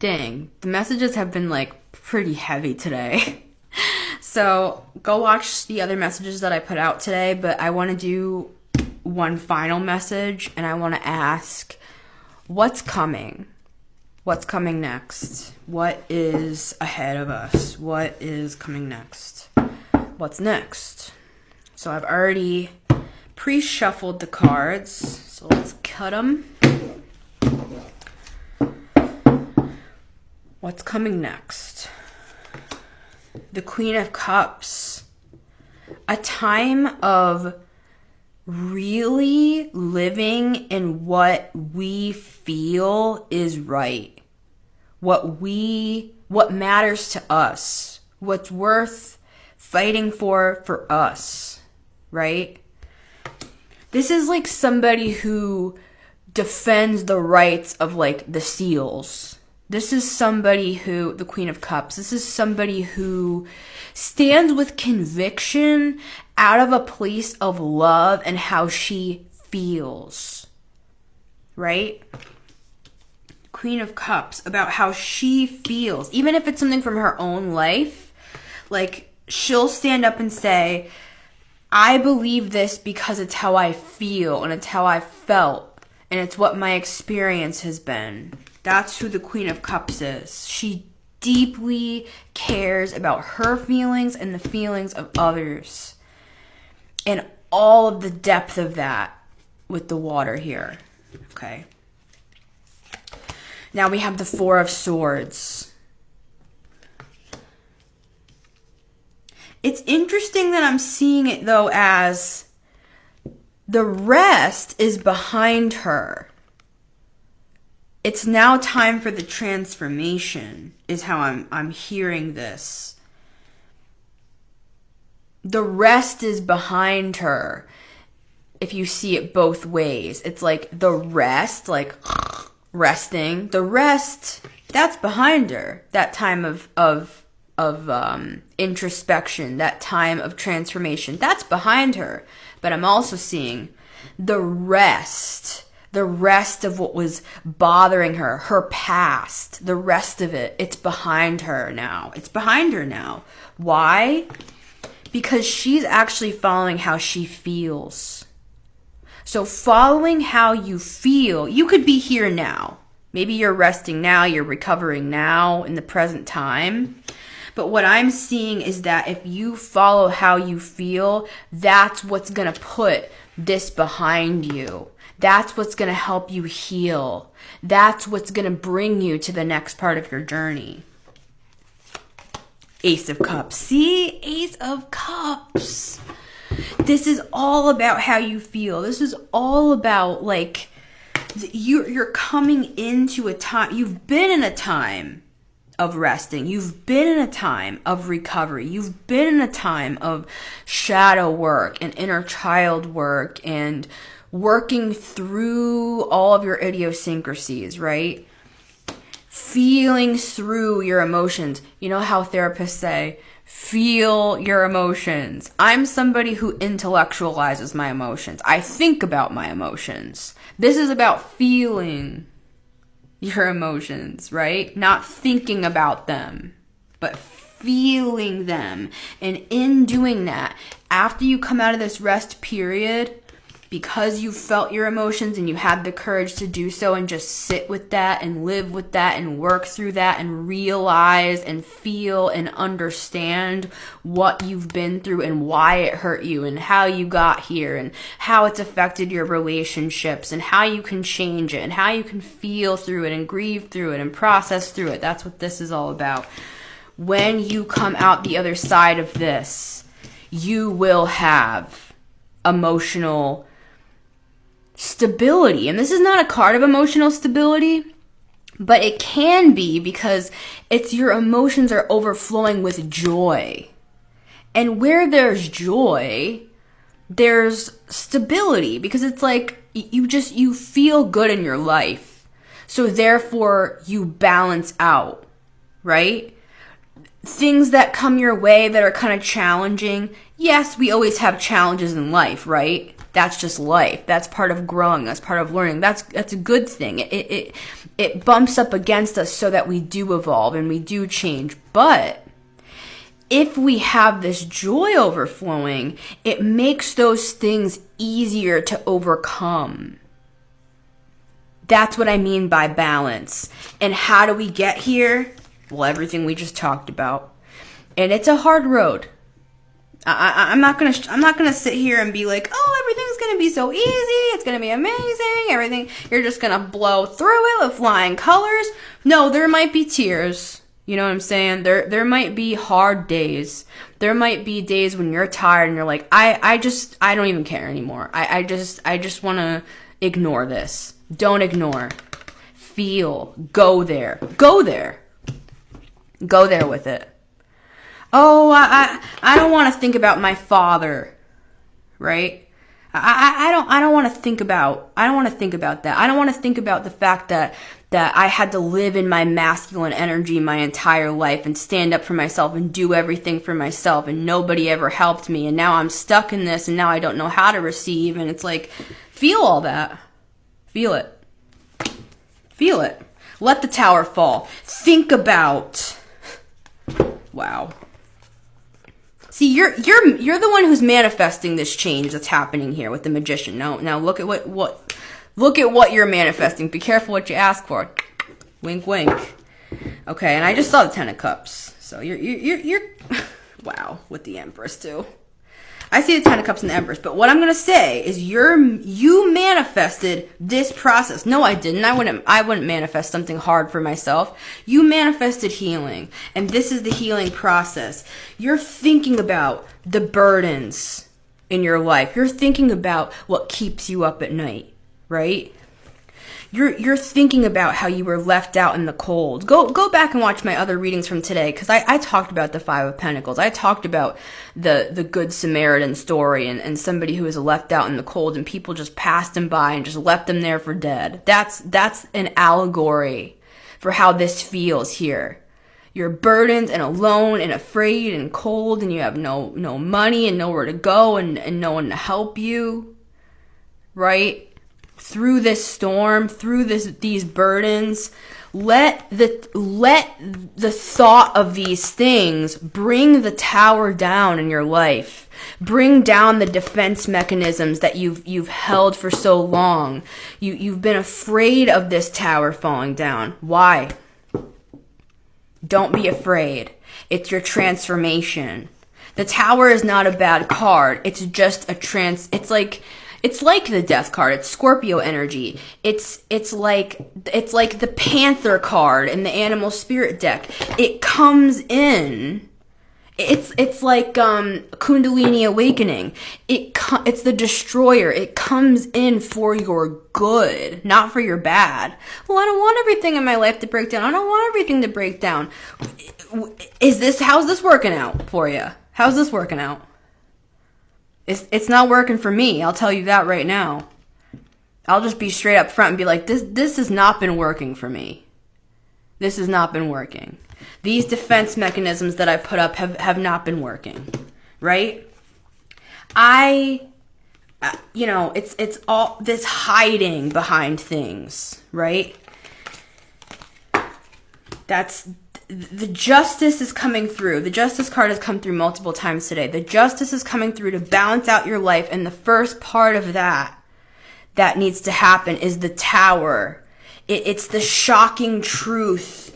Dang, the messages have been like pretty heavy today. So go watch the other messages that I put out today, but I want to do one final message and I want to ask, what's coming? What's coming next? What is ahead of us? What is coming next? What's next? So I've already pre-shuffled the cards, so let's cut them. What's coming next? The Queen of Cups. A time of really living in what we feel is right. What matters to us. What's worth fighting for us, right? This is like somebody who defends the rights of like the seals. This is somebody who, the Queen of Cups, this is somebody who stands with conviction out of a place of love and how she feels, right? Queen of Cups, about how she feels. Even if it's something from her own life, like she'll stand up and say, I believe this because it's how I feel and it's how I felt and it's what my experience has been. That's who the Queen of Cups is. She deeply cares about her feelings and the feelings of others. And all of the depth of that with the water here. Okay. Now we have the Four of Swords. It's interesting that I'm seeing it though as the rest is behind her. It's now time for the transformation, is how I'm hearing this. The rest is behind her. If you see it both ways, it's like the rest, like resting. The rest, that's behind her. That time of introspection, that time of transformation, that's behind her. But I'm also seeing the rest of what was bothering her, her past, the rest of it, it's behind her now. It's behind her now. Why? Because she's actually following how she feels. So following how you feel, you could be here now. Maybe you're resting now, you're recovering now in the present time. But what I'm seeing is that if you follow how you feel, that's what's going to put this behind you. That's what's going to help you heal. That's what's going to bring you to the next part of your journey. Ace of Cups. See? Ace of Cups. This is all about how you feel. This is all about like you're coming into a time. You've been in a time of resting. You've been in a time of recovery. You've been in a time of shadow work and inner child work and working through all of your idiosyncrasies, right? Feeling through your emotions. You know how therapists say, feel your emotions. I'm somebody who intellectualizes my emotions. I think about my emotions. This is about feeling your emotions, right? Not thinking about them, but feeling them. And in doing that, after you come out of this rest period, because you felt your emotions and you had the courage to do so and just sit with that and live with that and work through that and realize and feel and understand what you've been through and why it hurt you and how you got here and how it's affected your relationships and how you can change it and how you can feel through it and grieve through it and process through it. That's what this is all about. When you come out the other side of this, you will have emotional stability. And this is not a card of emotional stability, but it can be because it's your emotions are overflowing with joy. And where there's joy, there's stability because it's like you feel good in your life. So therefore you balance out, right? Things that come your way that are kind of challenging. Yes, we always have challenges in life, right? That's just life. That's part of growing. That's part of learning. That's a good thing. It bumps up against us so that we do evolve and we do change. But if we have this joy overflowing, it makes those things easier to overcome. That's what I mean by balance. And how do we get here? Well, everything we just talked about. And it's a hard road. I'm not gonna sit here and be like, oh, everything's gonna be so easy. It's gonna be amazing. Everything, you're just gonna blow through it with flying colors. No, there might be tears. You know what I'm saying? There might be hard days. There might be days when you're tired and you're like, I don't even care anymore. I just want to ignore this. Don't ignore. Feel. Go there. Go there. Go there with it. Oh, I don't want to think about my father, right? I don't want to think about that. I don't want to think about the fact that I had to live in my masculine energy my entire life and stand up for myself and do everything for myself and nobody ever helped me and now I'm stuck in this and now I don't know how to receive, and it's like, feel all that. Feel it. Feel it. Let the tower fall. Think about, wow. See, you're the one who's manifesting this change that's happening here with the magician. Now look at what you're manifesting. Be careful what you ask for. Wink, wink. Okay, and I just saw the Ten of Cups. So you're wow, with the Empress too. I see the Ten of Cups and the Empress, but what I'm gonna say is you manifested this process. No, I didn't. I wouldn't manifest something hard for myself. You manifested healing, and this is the healing process. You're thinking about the burdens in your life. You're thinking about what keeps you up at night, right? You're thinking about how you were left out in the cold. Go back and watch my other readings from today, because I talked about the Five of Pentacles. I talked about the Good Samaritan story and somebody who was left out in the cold and people just passed him by and just left him there for dead. That's an allegory for how this feels here. You're burdened and alone and afraid and cold, and you have no money and nowhere to go and no one to help you, right? Through this storm, through these burdens, let the thought of these things bring the tower down in your life. Bring down the defense mechanisms that you've held for so long. You've been afraid of this tower falling down. Why? Don't be afraid. It's your transformation. The tower is not a bad card. It's just it's like the Death card. It's Scorpio energy. It's like the Panther card in the Animal Spirit deck. It comes in. It's like Kundalini Awakening. It's the Destroyer. It comes in for your good, not for your bad. Well, I don't want everything in my life to break down. I don't want everything to break down. How's this working out for you? How's this working out? It's not working for me. I'll tell you that right now. I'll just be straight up front and be like, this has not been working for me. This has not been working. These defense mechanisms that I put up have not been working, right? It's all this hiding behind things, right? The justice is coming through. The justice card has come through multiple times today. The justice is coming through to balance out your life. And the first part of that needs to happen is the tower. It's the shocking truth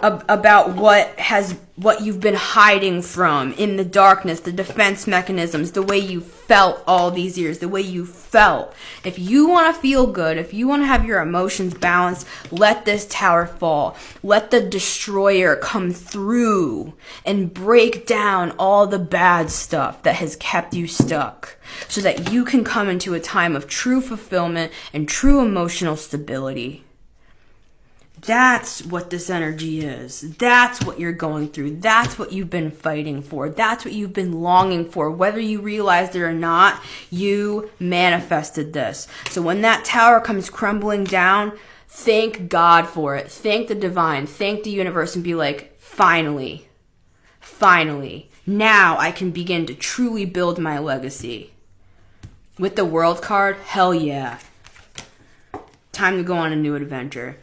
about what you've been hiding from in the darkness, the defense mechanisms, the way you felt all these years, the way you felt. If you want to feel good, if you want to have your emotions balanced, let this tower fall. Let the Destroyer come through and break down all the bad stuff that has kept you stuck, so that you can come into a time of true fulfillment and true emotional stability. That's what this energy is. That's what you're going through. That's what you've been fighting for. That's what you've been longing for. Whether you realized it or not, you manifested this. So when that tower comes crumbling down, thank God for it. Thank the divine. Thank the universe and be like, finally, now I can begin to truly build my legacy. With the World card, hell yeah. Time to go on a new adventure.